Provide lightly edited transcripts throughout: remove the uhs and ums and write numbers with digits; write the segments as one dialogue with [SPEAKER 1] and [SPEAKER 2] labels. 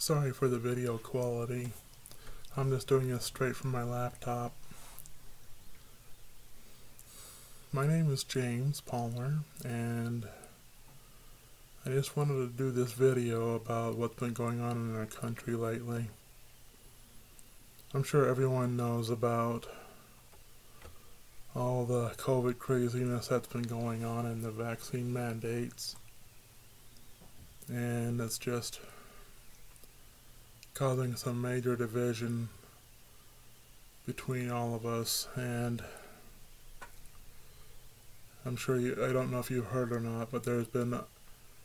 [SPEAKER 1] Sorry for the video quality. I'm just doing this straight from my laptop. My name is James Palmer, and I just wanted to do this video about what's been going on in our country lately. I'm sure everyone knows about all the COVID craziness that's been going on and the vaccine mandates, and it's just causing some major division between all of us. And I'm sure I don't know if you've heard or not, but there's been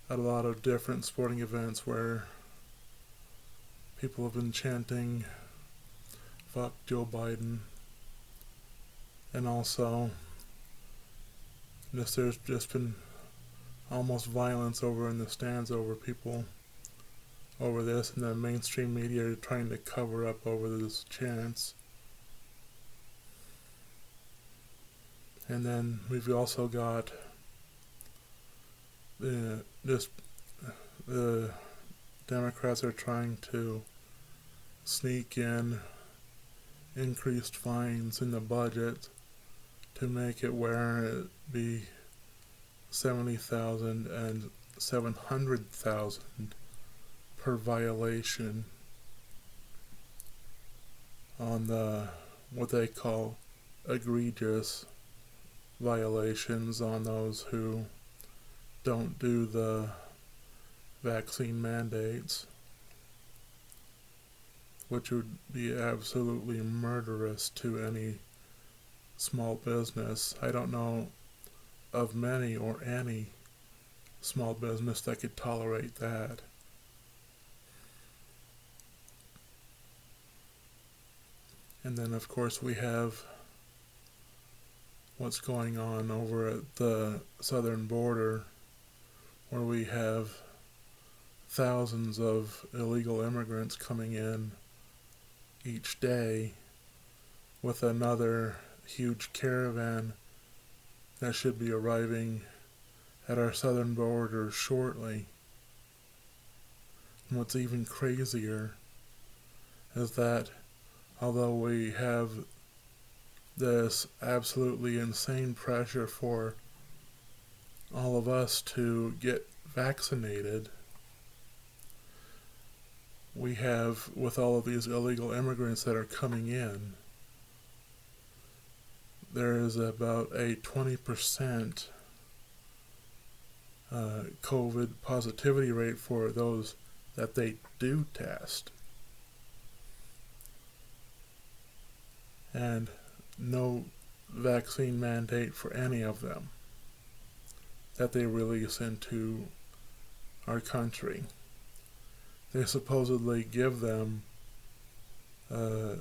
[SPEAKER 1] a lot of different sporting events where people have been chanting "fuck Joe Biden," and also there's just been almost violence over in the stands over people over this, and the mainstream media are trying to cover up over this chants. And then we've also got the Democrats are trying to sneak in increased fines in the budget to make it where it be 70,000 and 700,000 per violation on the what they call egregious violations on those who don't do the vaccine mandates, which would be absolutely murderous to any small business. I don't know of many or any small business that could tolerate that. And then of course we have what's going on over at the southern border, where we have thousands of illegal immigrants coming in each day, with another huge caravan that should be arriving at our southern border shortly. And what's even crazier is that although we have this absolutely insane pressure for all of us to get vaccinated, we have, with all of these illegal immigrants that are coming in, there is about a 20% COVID positivity rate for those that they do test. And no vaccine mandate for any of them that they release into our country. They supposedly give them a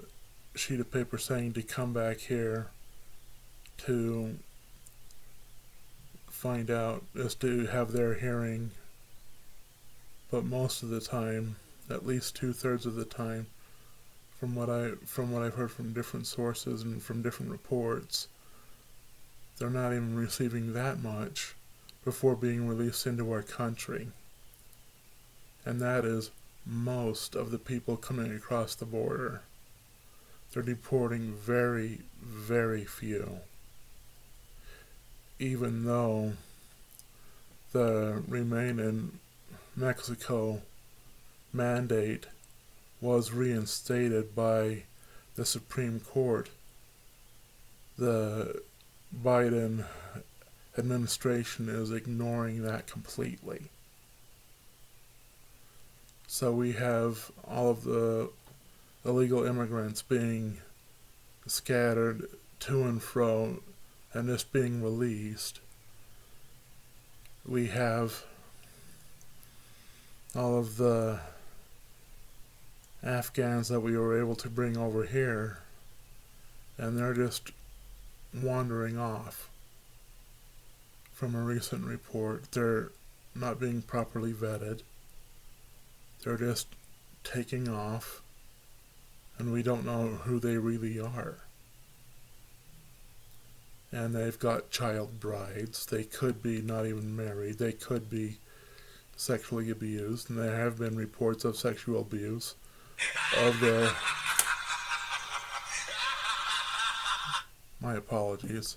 [SPEAKER 1] sheet of paper saying to come back here to find out, just to have their hearing, but most of the time, at least 2/3 of the time, from what I've heard from different sources and from different reports, they're not even receiving that much before being released into our country. And that is most of the people coming across the border. They're deporting very, very few. Even though the Remain in Mexico mandate was reinstated by the Supreme Court, the Biden administration is ignoring that completely. So we have all of the illegal immigrants being scattered to and fro and just being released. We have all of the Afghans that we were able to bring over here, and they're just wandering off. From a recent report, they're not being properly vetted. They're just taking off, and we don't know who they really are. And they've got child brides. They could be not even married. They could be sexually abused, and there have been reports of sexual abuse of their. My apologies.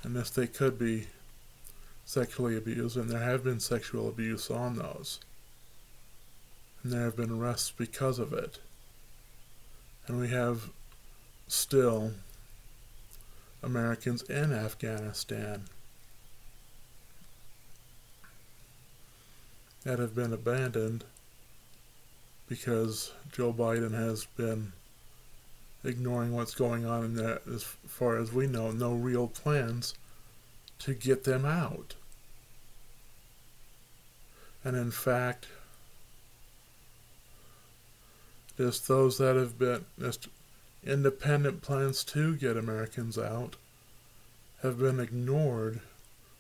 [SPEAKER 1] And yes, they could be sexually abused, and there have been sexual abuse on those. And there have been arrests because of it. And we have still Americans in Afghanistan that have been abandoned because Joe Biden has been ignoring what's going on in there. As far as we know, no real plans to get them out. And in fact, just those that have been just independent plans to get Americans out have been ignored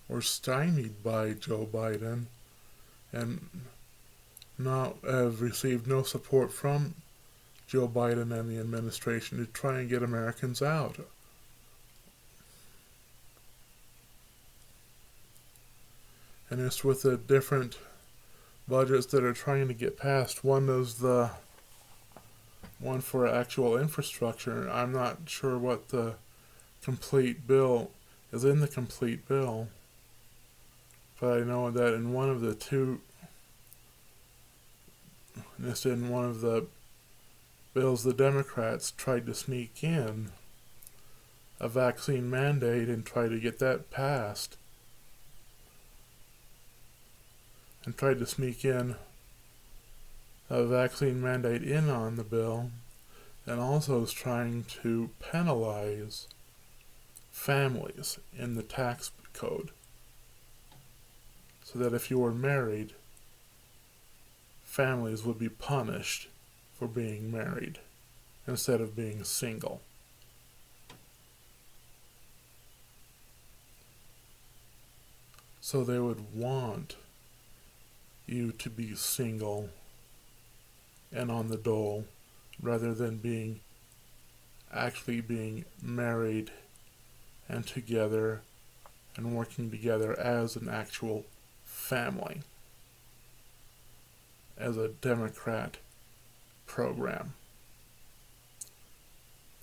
[SPEAKER 1] or stymied by Joe Biden and not have received no support from Joe Biden and the administration to try and get Americans out. And it's with the different budgets that are trying to get passed. One is the one for actual infrastructure. I'm not sure what the complete bill is in the complete bill, but I know that in one of the two, just in one of the bills, the Democrats tried to sneak in a vaccine mandate and try to get that passed, and tried to sneak in a vaccine mandate in on the bill, and also is trying to penalize families in the tax code, so that if you were married, families would be punished for being married instead of being single. So they would want you to be single and on the dole rather than actually being married and together and working together as an actual family, as a Democrat program.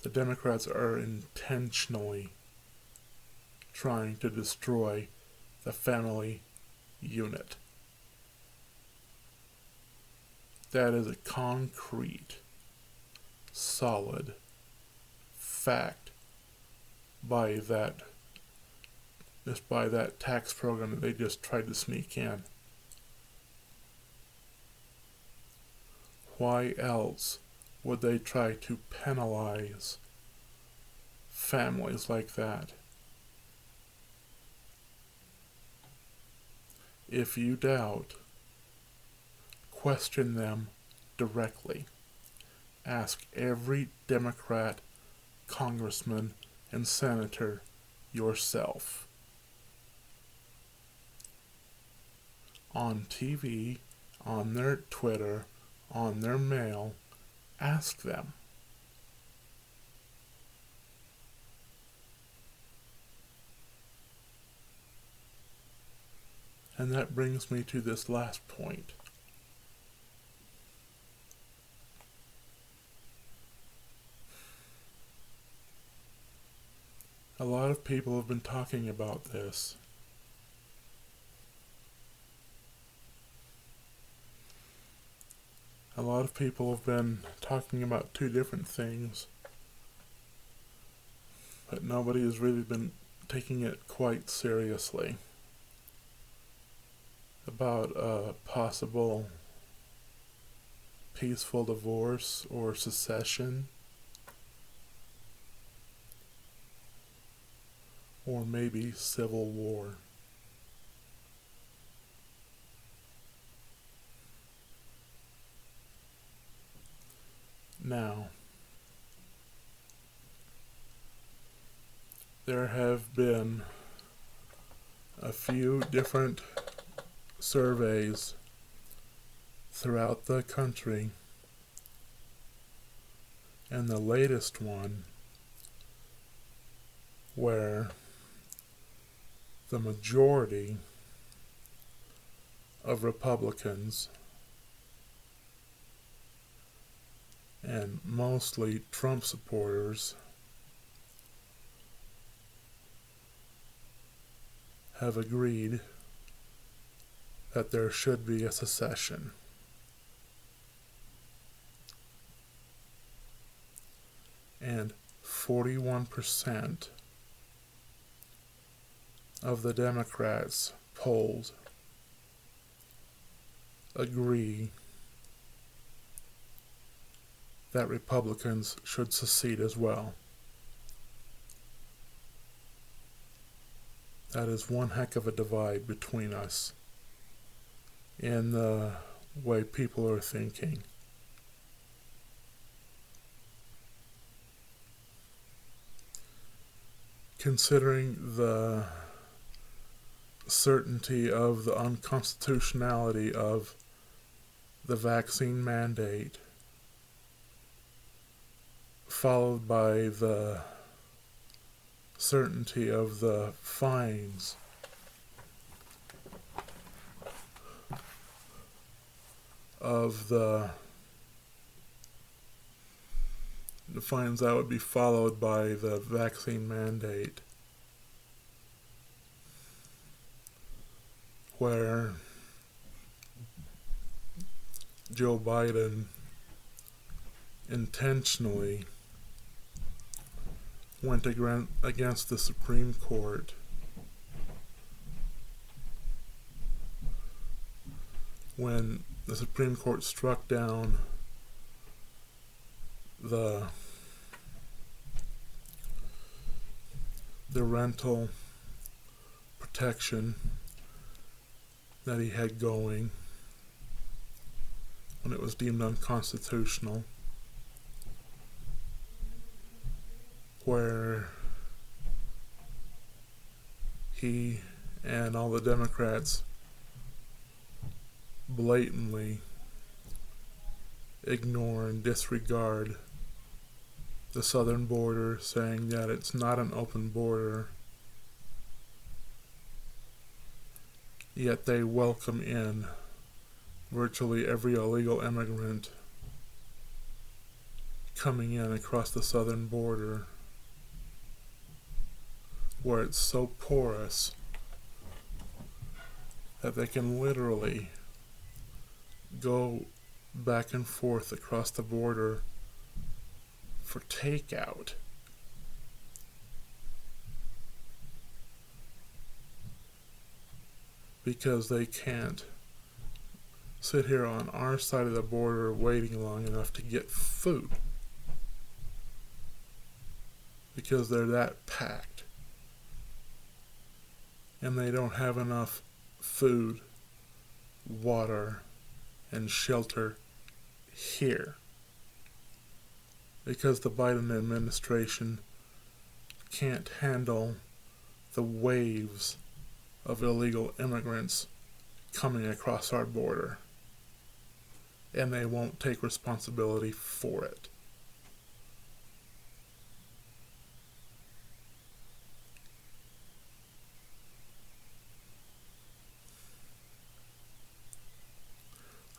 [SPEAKER 1] The Democrats are intentionally trying to destroy the family unit. That is a concrete, solid fact by that tax program that they just tried to sneak in. Why else would they try to penalize families like that? If you doubt, question them directly. Ask every Democrat, congressman, and senator yourself. On TV, on their Twitter, on their mail, ask them. And that brings me to this last point. A lot of people have been talking about this. A lot of people have been talking about two different things, but nobody has really been taking it quite seriously. About a possible peaceful divorce or secession, or maybe civil war. Now, there have been a few different surveys throughout the country, and the latest one where the majority of Republicans, and mostly Trump supporters, have agreed that there should be a secession. And 41% of the Democrats polled agree that Republicans should secede as well. That is one heck of a divide between us in the way people are thinking. Considering the certainty of the unconstitutionality of the vaccine mandate, followed by the certainty of the fines of the fines that would be followed by the vaccine mandate, where Joe Biden intentionally went against the Supreme Court when the Supreme Court struck down the rental protection that he had going when it was deemed unconstitutional, where he and all the Democrats blatantly ignore and disregard the southern border, saying that it's not an open border, yet they welcome in virtually every illegal immigrant coming in across the southern border, where it's so porous that they can literally go back and forth across the border for takeout. Because they can't sit here on our side of the border waiting long enough to get food. Because they're that packed. And they don't have enough food, water, and shelter here. Because the Biden administration can't handle the waves of illegal immigrants coming across our border. And they won't take responsibility for it.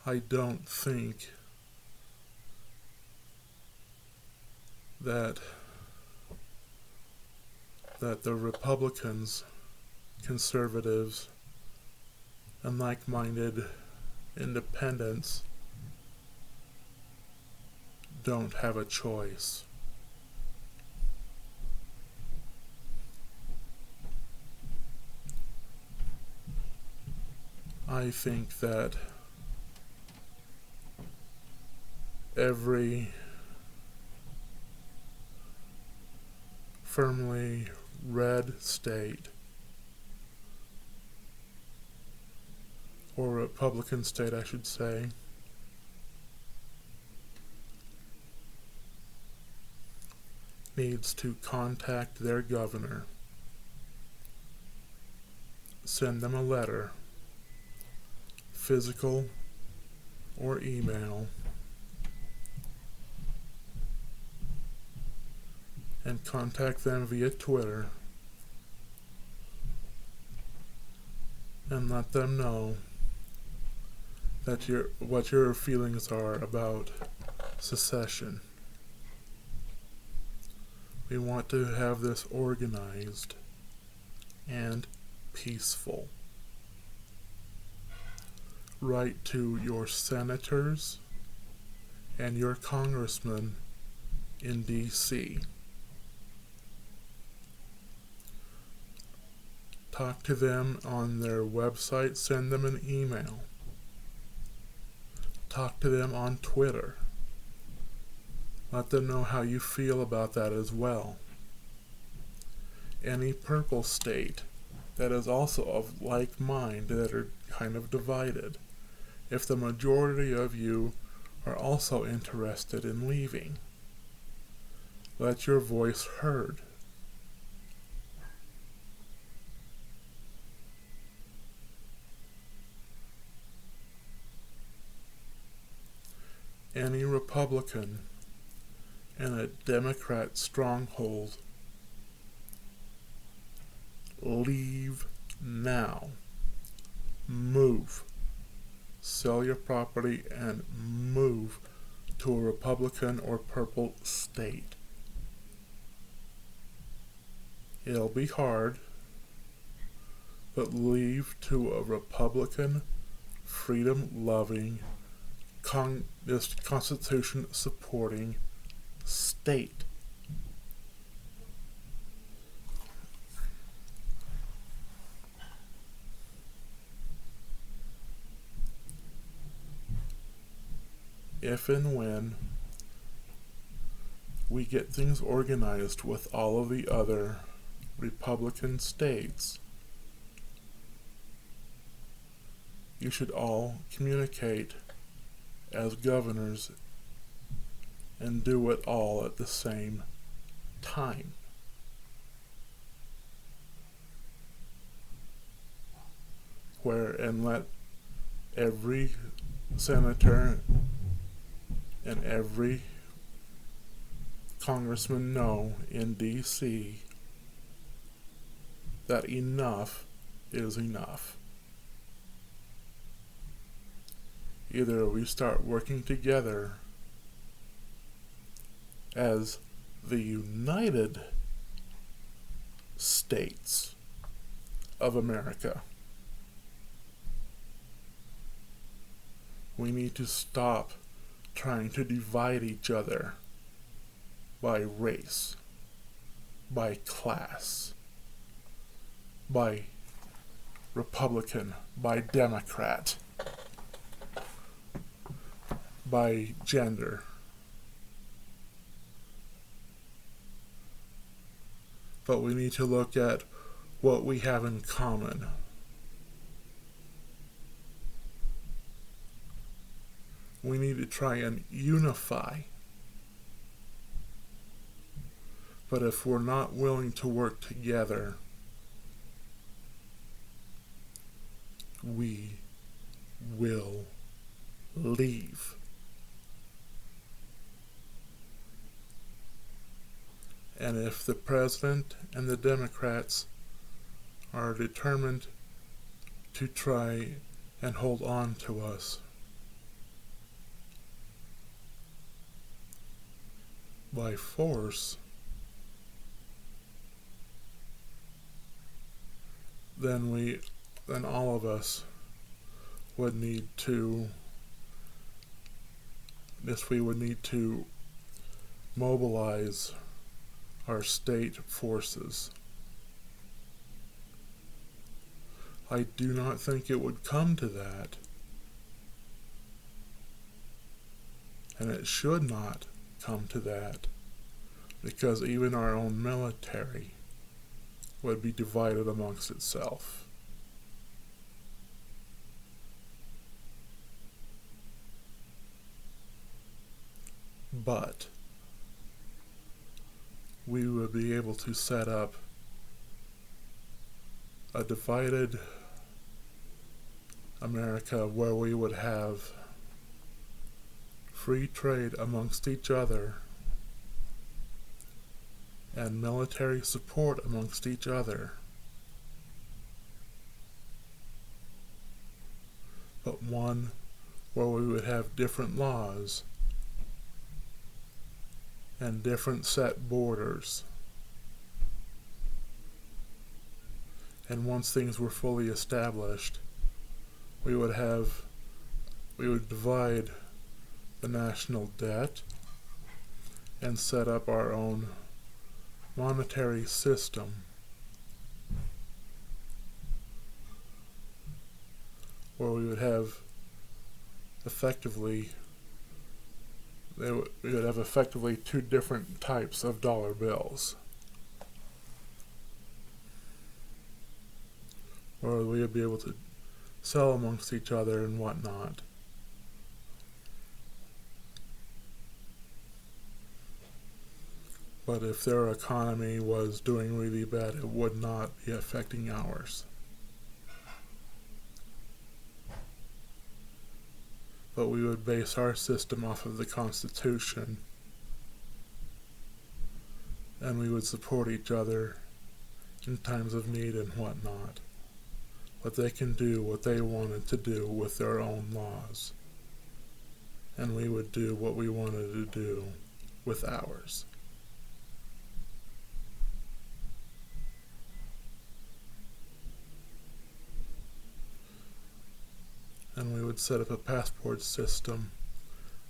[SPEAKER 1] I don't think that the Republicans, conservatives, and like-minded independents don't have a choice. I think that every firmly red state or Republican state, I should say, needs to contact their governor, send them a letter, physical or email, and contact them via Twitter and let them know what your feelings are about secession. We want to have this organized and peaceful. Write to your senators and your congressmen in D.C. Talk to them on their website, send them an email. Talk to them on Twitter. Let them know how you feel about that as well. Any purple state that is also of like mind that are kind of divided, if the majority of you are also interested in leaving, let your voice heard. Any Republican in a Democrat stronghold, leave now. Move. Sell your property and move to a Republican or purple state. It'll be hard, but leave to a Republican, freedom-loving, this Constitution-supporting state. If and when we get things organized with all of the other Republican states, you should all communicate as governors and do it all at the same time. And let every senator and every congressman know in D.C. that enough is enough. Either we start working together as the United States of America. We need to stop trying to divide each other by race, by class, by Republican, by Democrat, by gender. But we need to look at what we have in common. We need to try and unify. But if we're not willing to work together, we will leave. And if the president and the Democrats are determined to try and hold on to us by force, then all of us would need to mobilize our state forces. I do not think it would come to that, and it should not come to that, because even our own military would be divided amongst itself. But we would be able to set up a divided America where we would have free trade amongst each other and military support amongst each other, but one where we would have different laws and different set borders. And once things were fully established, we would divide the national debt and set up our own monetary system where we would have effectively two different types of dollar bills, where we would be able to sell amongst each other and whatnot. But if their economy was doing really bad, it would not be affecting ours. But we would base our system off of the Constitution, and we would support each other in times of need and whatnot. But they can do what they wanted to do with their own laws, and we would do what we wanted to do with ours. And we would set up a passport system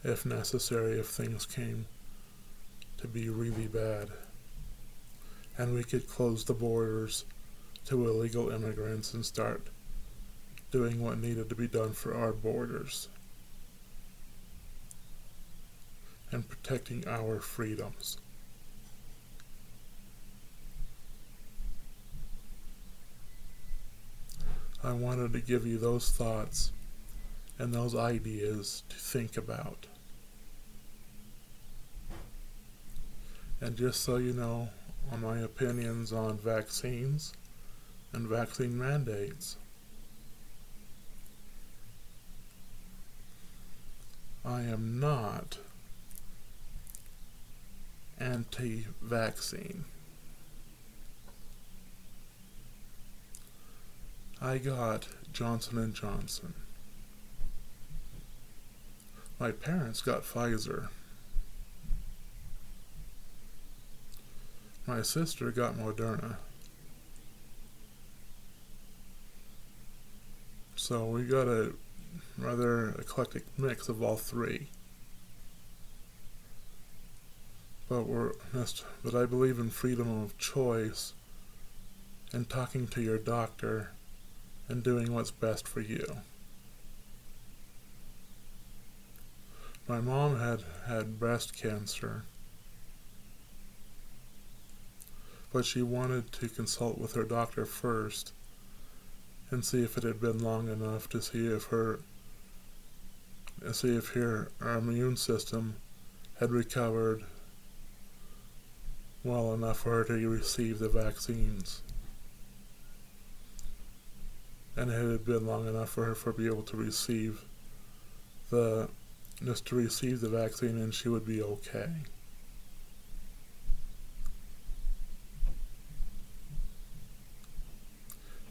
[SPEAKER 1] if necessary, if things came to be really bad. And we could close the borders to illegal immigrants and start doing what needed to be done for our borders and protecting our freedoms. I wanted to give you those thoughts and those ideas to think about. And just so you know, on my opinions on vaccines and vaccine mandates, I am not anti-vaccine. I got Johnson & Johnson. My parents got Pfizer. My sister got Moderna. So we got a rather eclectic mix of all three. But I believe in freedom of choice and talking to your doctor and doing what's best for you. My mom had breast cancer, but she wanted to consult with her doctor first and see if it had been long enough to see if her immune system had recovered well enough for her to receive the vaccines. And it had been long enough for her to be able to receive the vaccine, and she would be okay.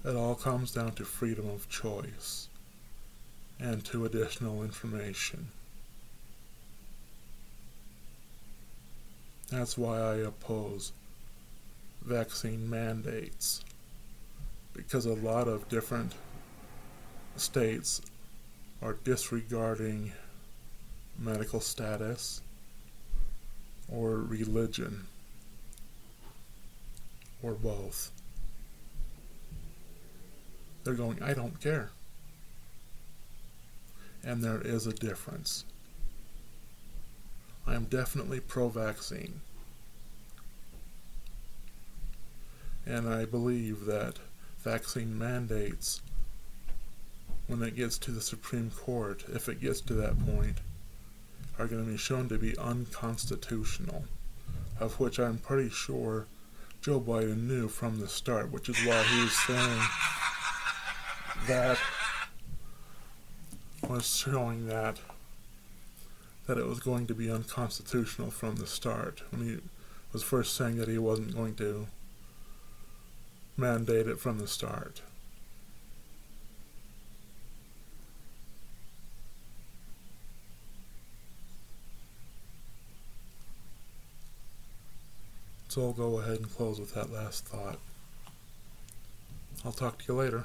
[SPEAKER 1] It all comes down to freedom of choice and to additional information. That's why I oppose vaccine mandates, because a lot of different states are disregarding medical status or religion or both. They're going, I don't care. And there is a difference. I am definitely pro-vaccine. And I believe that vaccine mandates, when it gets to the Supreme Court, if it gets to that point, are going to be shown to be unconstitutional, of which I'm pretty sure Joe Biden knew from the start, which is why he was saying that, was showing that it was going to be unconstitutional from the start, when he was first saying that he wasn't going to mandate it from the start. So I'll go ahead and close with that last thought. I'll talk to you later.